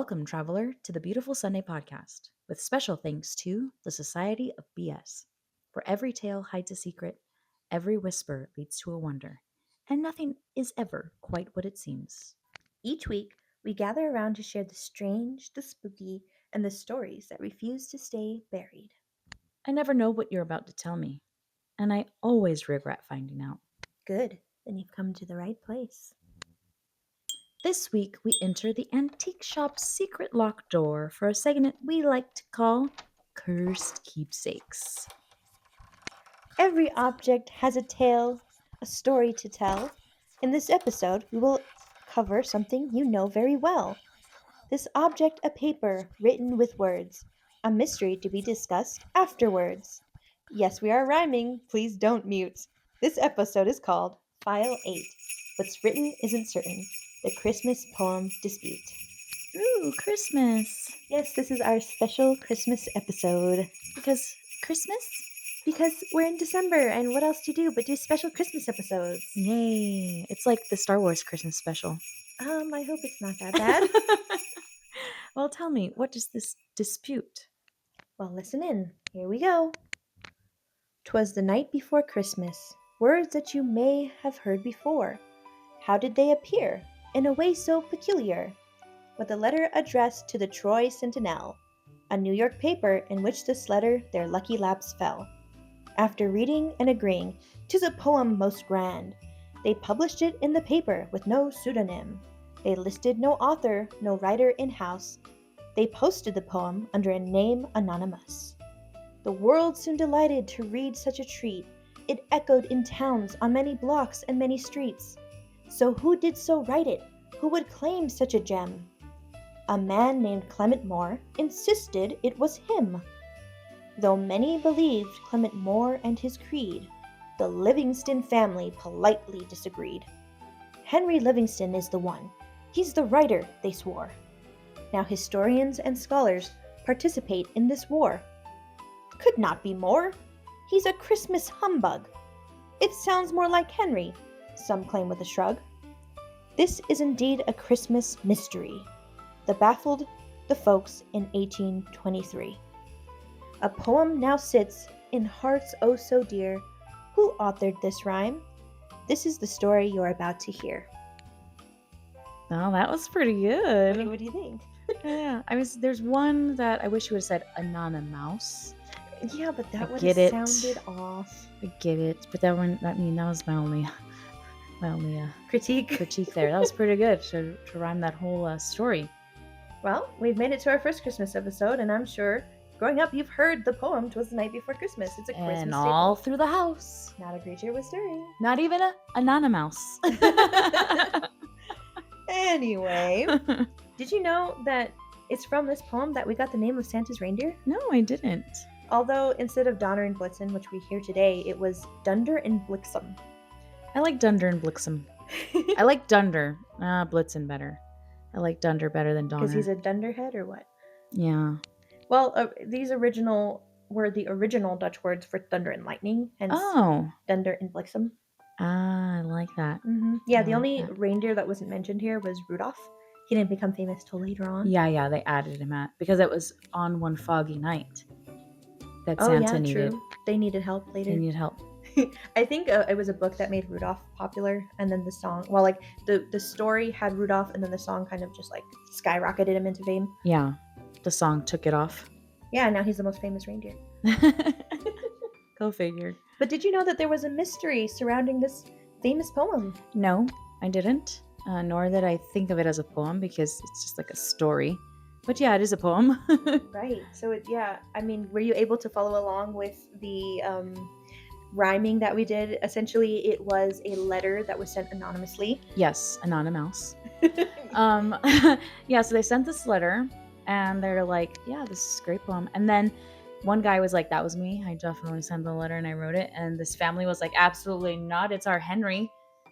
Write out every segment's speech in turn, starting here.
Welcome, traveler, to the Beautiful Sunday podcast, with special thanks to the Society of BS. For every tale hides a secret, every whisper leads to a wonder, and nothing is ever quite what it seems. Each week, we gather around to share the strange, the spooky, and the stories that refuse to stay buried. I never know what you're about to tell me, and I always regret finding out. Good, then you've come to the right place. This week, we enter the antique shop's secret locked door for a segment we like to call Cursed Keepsakes. Every object has a tale, a story to tell. In this episode, we will cover something you know very well. This object, a paper written with words, a mystery to be discussed afterwards. Yes, we are rhyming. Please don't mute. This episode is called File 8. What's written isn't certain. The Christmas Poem Dispute. Ooh, Christmas! Yes, this is our special Christmas episode. Because Christmas? Because we're in December, and what else to do but do special Christmas episodes? Yay! It's like the Star Wars Christmas special. I hope it's not that bad. Well, tell me, what is this dispute? Well, listen in. Here we go. 'Twas the night before Christmas. Words that you may have heard before. How did they appear? In a way so peculiar. With a letter addressed to the Troy Sentinel, a New York paper in which this letter their lucky laps fell. After reading and agreeing, 'tis a poem most grand, they published it in the paper with no pseudonym. They listed no author, no writer in-house. They posted the poem under a name anonymous. The world soon delighted to read such a treat. It echoed in towns, on many blocks and many streets. So who did so write it? Who would claim such a gem? A man named Clement Moore insisted it was him. Though many believed Clement Moore and his creed, the Livingston family politely disagreed. Henry Livingston is the one. He's the writer, they swore. Now historians and scholars participate in this war. Could not be more. He's a Christmas humbug. It sounds more like Henry, some claim with a shrug. This is indeed a Christmas mystery. The baffled the folks in 1823. A poem now sits in hearts oh so dear. Who authored this rhyme? This is the story you're about to hear. Oh, that was pretty good. What do you think? Yeah, there's one that I wish you would have said anonymous. Yeah, but that would get have it. sounded off. I get it, but that was my only Critique. there. That was pretty good to rhyme that whole story. Well, we've made it to our first Christmas episode, and I'm sure growing up you've heard the poem "'Twas the Night Before Christmas." It's a Christmas And staple. all through the house. Not a creature was stirring. Not even a anonymous. Anyway, did you know that it's from this poem that we got the name of Santa's reindeer? No, I didn't. Although instead of Donner and Blitzen, which we hear today, it was Dunder and Blixen. I like Dunder and Blixen. I like Dunder. Blitzen better. I like Dunder better than Donner. Because he's a dunderhead or what? Yeah. Well, these were the original Dutch words for thunder and lightning, hence Dunder and Blixen. Ah, I like that. Mm-hmm. Yeah, the only reindeer that wasn't mentioned here was Rudolph. He didn't become famous till later on. Yeah, they added him because it was on one foggy night that Santa needed. True. They needed help later. They needed help. I think it was a book that made Rudolph popular, and then the song, well, like the story had Rudolph, and then the song kind of just like skyrocketed him into fame. Yeah, the song took it off. Yeah, now he's the most famous reindeer. Go figure. But did you know that there was a mystery surrounding this famous poem? No, I didn't. Nor did I think of it as a poem because it's just like a story. But yeah, it is a poem. Right. So were you able to follow along with the rhyming that we did? Essentially, it was a letter that was sent anonymously. Yes, anonymous. Yeah, so they sent this letter and they're like, yeah, this is a great poem. And then one guy was like, that was me. I definitely sent the letter and I wrote it. And this family was like, absolutely not. It's our Henry.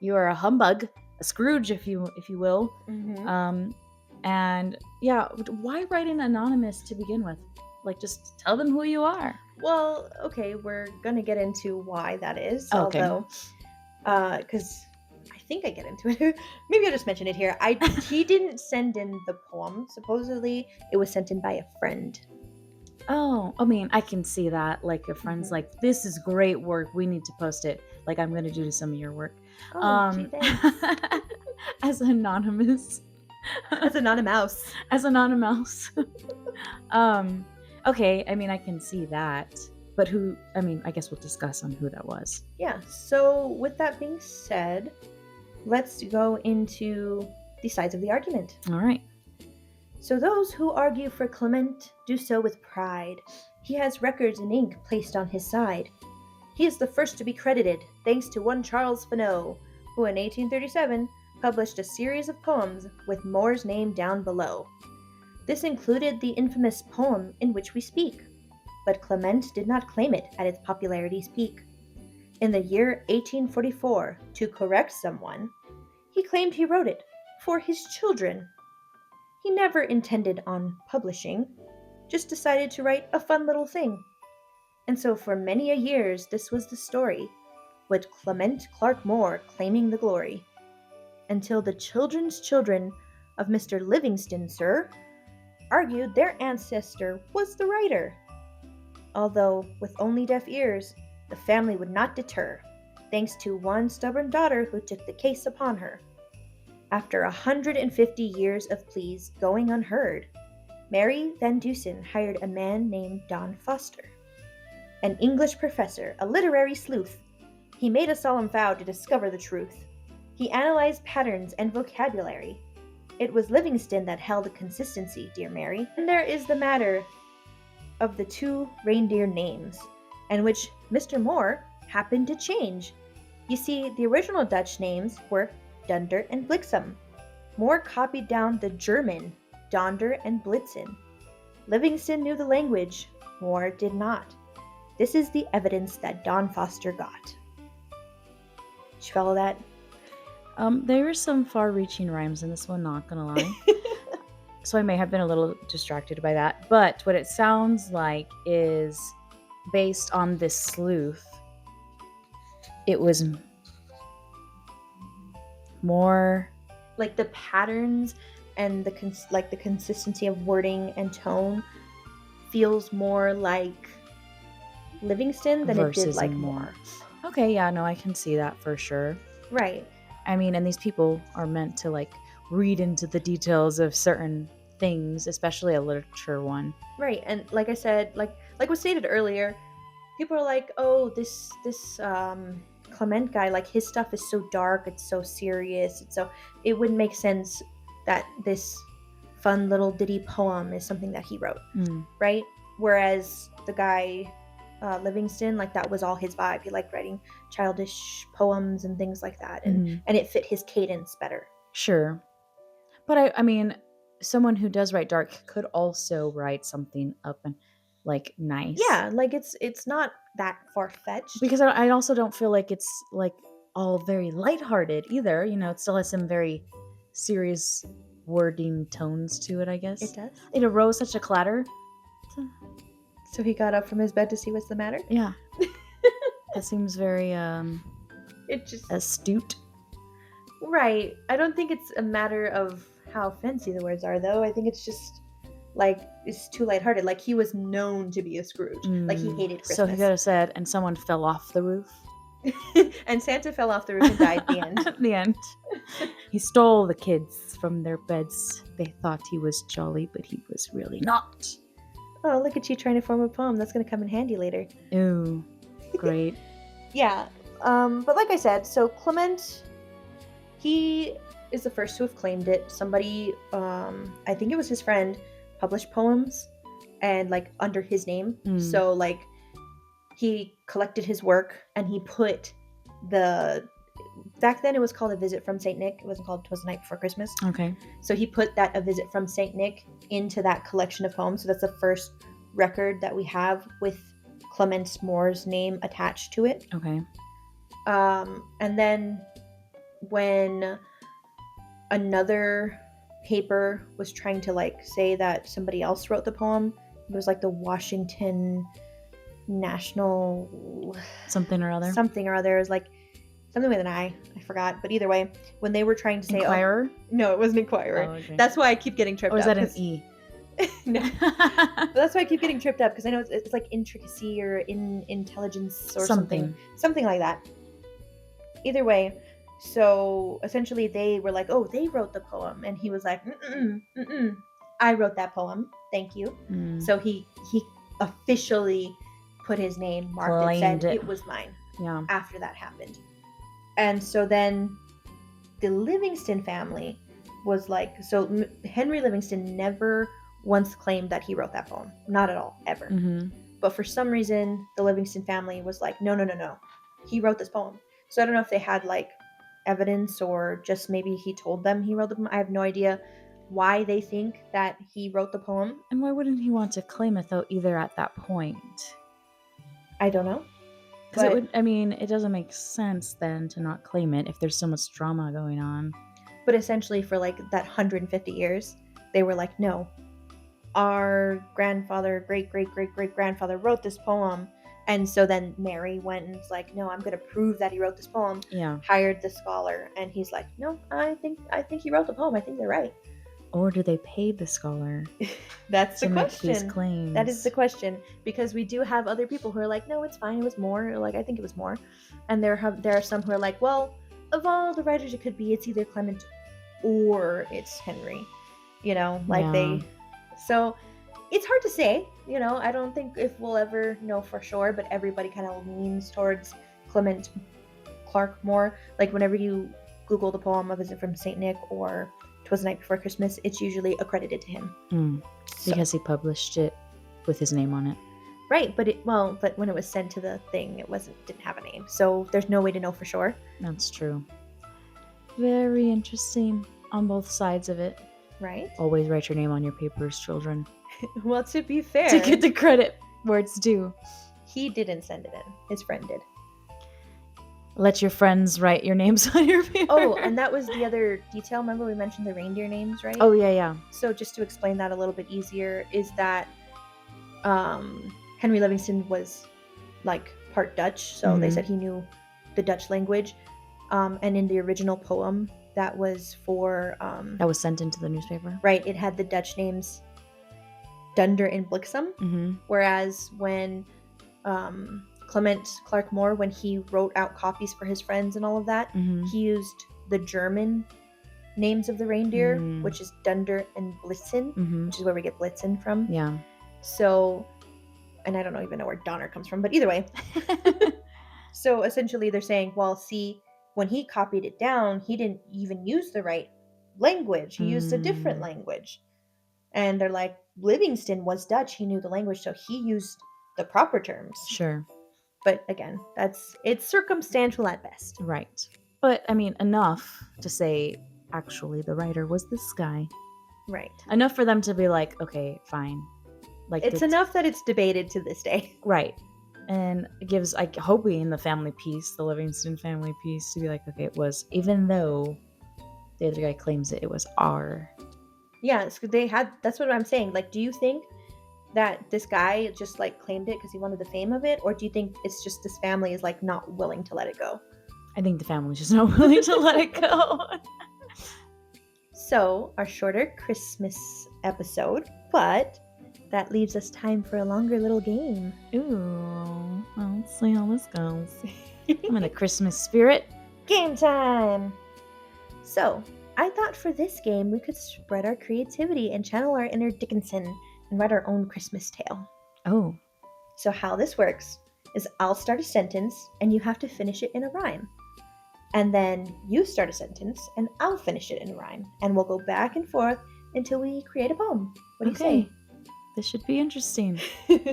You are a humbug, a Scrooge, if you will. Mm-hmm. And yeah, why write in anonymous to begin with? Like, just tell them who you are. Well, okay, we're gonna get into why that is. Okay. Although, because I think I get into it. Maybe I'll just mention it here. He didn't send in the poem. Supposedly, it was sent in by a friend. Oh, I mean, I can see that. Like, a friend's Mhm. like, "This is great work. We need to post it." Like, I'm gonna do some of your work. Oh, gee, thanks. As anonymous, As anonymous. as anonymous. um, okay. I mean, I can see that, but who? I mean, I guess we'll discuss on who that was. Yeah. So, with that being said, let's go into the sides of the argument. All right. So those who argue for Clement do so with pride. He has records in ink placed on his side. He is the first to be credited, thanks to one Charles Fenneau, who in 1837 published a series of poems with Moore's name down below. This included the infamous poem in which we speak, but Clement did not claim it at its popularity's peak. In the year 1844, to correct someone, he claimed he wrote it for his children. He never intended on publishing, just decided to write a fun little thing. And so for many a years this was the story, with Clement Clarke Moore claiming the glory, until the children's children of Mr. Livingston, sir, argued their ancestor was the writer. Although, with only deaf ears, the family would not deter, thanks to one stubborn daughter who took the case upon her. After 150 years of pleas going unheard, Mary Van Dusen hired a man named Don Foster, an English professor, a literary sleuth. He made a solemn vow to discover the truth. He analyzed patterns and vocabulary. It was Livingston that held the consistency, dear Mary. And there is the matter of the two reindeer names, and which Mr. Moore happened to change. You see, the original Dutch names were Dunder and Bliksem. Moore copied down the German Donder and Blitzen. Livingston knew the language, Moore did not. This is the evidence that Don Foster got. Did you follow that? There were some far-reaching rhymes in this one, not gonna lie. So I may have been a little distracted by that. But what it sounds like is based on this sleuth. It was more Like the patterns and the consistency of wording and tone feels more like Livingston than it did verses like and more. Moore. Okay, yeah, no, I can see that for sure. Right. I mean, and these people are meant to like read into the details of certain things, especially a literature one. Right. And like I said, like was stated earlier, people are like, "Oh, this Clement guy, like his stuff is so dark, it's so serious, it wouldn't make sense that this fun little ditty poem is something that he wrote." Right? Whereas the guy Livingston, like that was all his vibe. He liked writing childish poems and things like that, and it fit his cadence better. Sure. But I mean, someone who does write dark could also write something up and like nice. Yeah, like it's not that far-fetched. Because I also don't feel like it's like all very lighthearted either. You know, it still has some very serious wording tones to it, I guess. It does. It arose such a clatter. So he got up from his bed to see what's the matter? Yeah. That seems very it just astute. Right. I don't think it's a matter of how fancy the words are, though. I think it's just like it's too lighthearted. Like he was known to be a Scrooge. Like he hated Christmas. So he could have said, "And someone fell off the roof." And Santa fell off the roof and died at the end. At the end. He stole the kids from their beds. They thought he was jolly, but he was really not. Oh, look at you trying to form a poem. That's going to come in handy later. Ooh, great. Yeah. But like I said, so Clement, he is the first to have claimed it. Somebody, I think it was his friend, published poems and like under his name. So like he collected his work and he put back then it was called A Visit from St. Nick. It wasn't called Twas the Night Before Christmas. Okay. So he put that A Visit from St. Nick into that collection of poems. So that's the first record that we have with Clement Moore's name attached to it. Okay. And then when another paper was trying to like say that somebody else wrote the poem, it was like the Washington National something or other. It was like Something with an I. I forgot. But either way, when they were trying to say, Inquirer? no, it wasn't Inquirer. Oh, okay. That's why I keep getting tripped Or is up. that an 'cause- E? No. But that's why I keep getting tripped up because I know it's like intricacy or intelligence or something like that. Either way, so essentially they were like, "Oh, they wrote the poem," and he was like, "I wrote that poem. Thank you." Mm. So he officially put his name, marked it, Claimed said it. it was mine. Yeah. After that happened, and so then the Livingston family was like, so Henry Livingston never once claimed that he wrote that poem, not at all, ever. Mm-hmm. But for some reason, the Livingston family was like, no, he wrote this poem. So I don't know if they had like evidence or just maybe he told them he wrote the poem. I have no idea why they think that he wrote the poem. And why wouldn't he want to claim it though either at that point? I don't know. Because it would, I mean, it doesn't make sense then to not claim it if there's so much drama going on. But essentially for like that 150 years, they were like, no, our grandfather, great-great-great-great-grandfather wrote this poem. And so then Mary went and was like, no, I'm going to prove that he wrote this poem. Yeah. Hired the scholar. And he's like, no, I think he wrote the poem. I think they're right. Or do they pay the scholar? That's the to question. Make these claims? That is the question. Because we do have other people who are like, no, it's fine. It was Moore. Like, I think it was Moore. And there are some who are like, well, of all the writers it could be, it's either Clement or it's Henry. You know, like So it's hard to say, you know, I don't think if we'll ever know for sure, but everybody kind of leans towards Clement Clarke Moore. Like whenever you Google the poem, A Visit from St. Nick or Twas the Night Before Christmas, it's usually accredited to him. Because he published it with his name on it. Right, but when it was sent to the thing, it didn't have a name. So there's no way to know for sure. That's true. Very interesting on both sides of it. Right. Always write your name on your papers, children. Well, to be fair, to get the credit where it's due. He didn't send it in. His friend did. Let your friends write your names on your paper. Oh, and that was the other detail. Remember we mentioned the reindeer names, right? Oh, yeah. So just to explain that a little bit easier is that Henry Livingston was like part Dutch. So they said he knew the Dutch language. And in the original poem that was for... that was sent into the newspaper? Right. It had the Dutch names Dunder and Bliksem. Mm-hmm. Whereas when Clement Clarke Moore, when he wrote out copies for his friends and all of that, he used the German names of the reindeer, which is Dunder and Blitzen, which is where we get Blitzen from. Yeah. So, and I don't even know where Donner comes from, but either way. So essentially they're saying, well, see, when he copied it down, he didn't even use the right language. He used a different language. And they're like, Livingston was Dutch. He knew the language, so he used the proper terms. Sure. But again, it's circumstantial at best. Right. But, I mean, enough to say, actually, the writer was this guy. Right. Enough for them to be like, okay, fine. Like it's enough that it's debated to this day. Right. And it gives, I hope we in the family piece, the Livingston family piece, to be like, okay, it was, even though the other guy claims it was our. Yeah, that's what I'm saying. Like, do you think that this guy just like claimed it because he wanted the fame of it? Or do you think it's just this family is like not willing to let it go? I think the family's just not willing to let it go. So, our shorter Christmas episode, but that leaves us time for a longer little game. Ooh, well, let's see how this goes. I'm in the Christmas spirit. Game time! So, I thought for this game we could spread our creativity and channel our inner Dickinson and write our own Christmas tale. Oh. So how this works is I'll start a sentence and you have to finish it in a rhyme. And then you start a sentence and I'll finish it in a rhyme. And we'll go back and forth until we create a poem. What do you say? This should be interesting.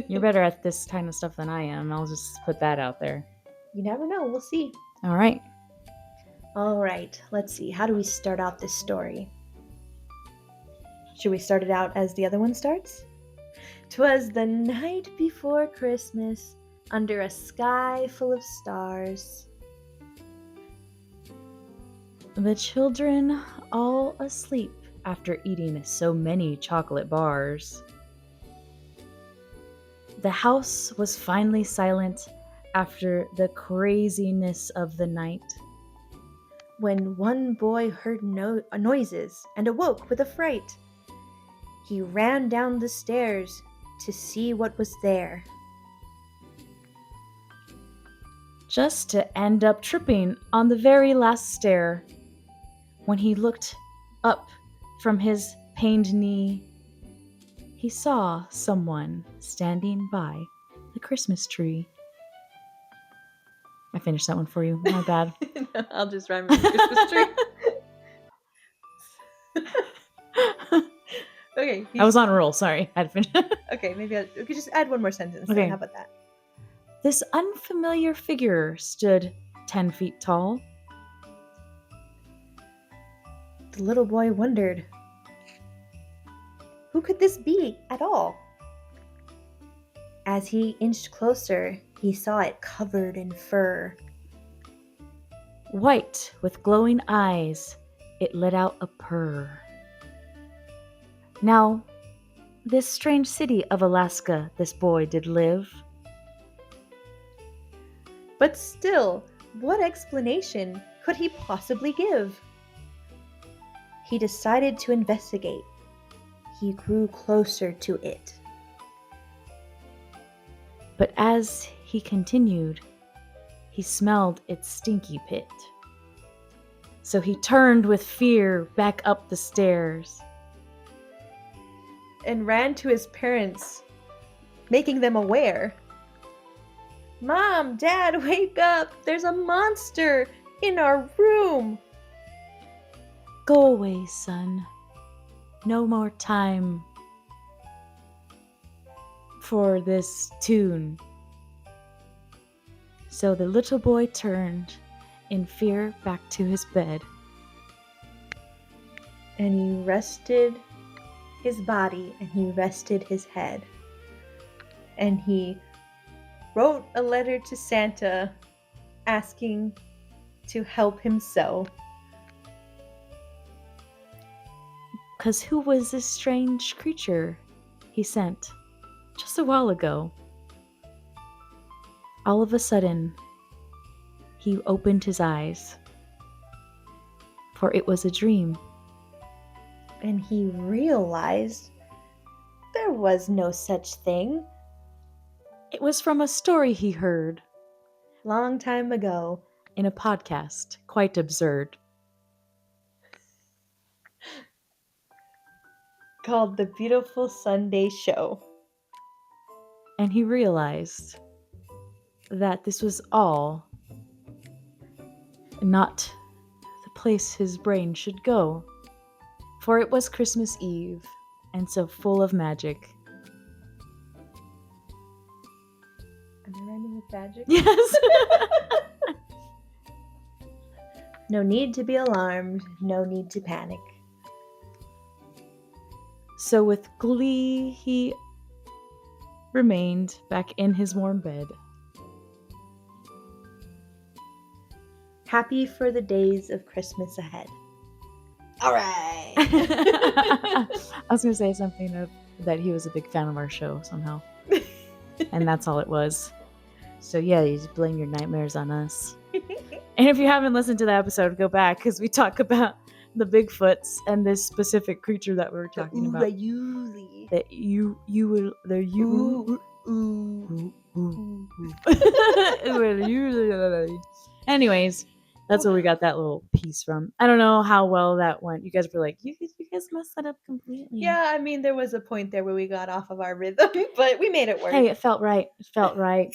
You're better at this kind of stuff than I am. I'll just put that out there. You never know. We'll see. All right. All right. Let's see. How do we start out this story? Should we start it out as the other one starts? 'Twas the night before Christmas, under a sky full of stars. The children all asleep after eating so many chocolate bars. The house was finally silent after the craziness of the night. when one boy heard noises and awoke with a fright. He ran down the stairs to see what was there. Just to end up tripping on the very last stair. When he looked up from his pained knee, he saw someone standing by the Christmas tree. I finished that one for you. My bad. No, I'll just rhyme with the Christmas tree. Okay. I was on a roll. Sorry. I had to finish. Okay, maybe we could just add one more sentence. Okay. Then. How about that? This unfamiliar figure stood 10 feet tall. The little boy wondered, who could this be at all? As he inched closer, he saw it covered in fur. White with glowing eyes, it let out a purr. Now, this strange city of Alaska this boy did live. But still, what explanation could he possibly give? He decided to investigate. He grew closer to it. But as he continued, he smelled its stinky pit. So he turned with fear back up the stairs. And ran to his parents, making them aware. Mom, Dad, wake up! There's a monster in our room! Go away, son. No more time for this tune. So the little boy turned in fear back to his bed. And he rested his body and he rested his head. And he wrote a letter to Santa asking to help him sew. 'Cause who was this strange creature he sent just a while ago? All of a sudden, he opened his eyes, for it was a dream. And he realized there was no such thing. It was from a story he heard Long time ago. in a podcast, quite absurd. Called The Beautiful Sunday Show. And he realized that this was all not the place his brain should go, for it was Christmas Eve, and so full of magic. Am I rhyming with magic? Yes. No need to be alarmed, no need to panic. So with glee, he remained back in his warm bed. Happy for the days of Christmas ahead. All right. I was going to say something that he was a big fan of our show somehow. And that's all it was. So yeah, you just blame your nightmares on us. And if you haven't listened to the episode, go back because we talk about the Bigfoots and this specific creature that we were talking about. That you will the you Anyways, that's where we got that little piece from. I don't know how well that went. You guys were like, you guys messed that up completely. Yeah, I mean, there was a point there where we got off of our rhythm, but we made it work. Hey, it felt right. It felt right.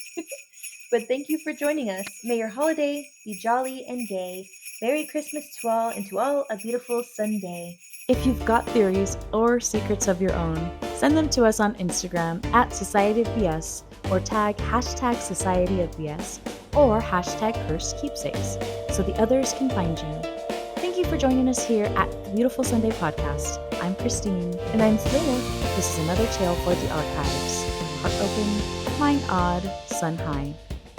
But thank you for joining us. May your holiday be jolly and gay. Merry Christmas to all, and to all a beautiful Sunday. If you've got theories or secrets of your own, send them to us on Instagram at Society of BS, or tag #SocietyofBS or #Cursed Keepsakes so the others can find you. Thank you for joining us here at the Beautiful Sunday Podcast. I'm Christine. And I'm Seleena. This is another tale for the archives. Heart open, mind odd, sun high.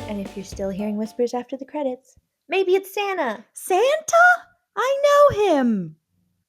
And if you're still hearing whispers after the credits, maybe it's Santa. Santa? I know him!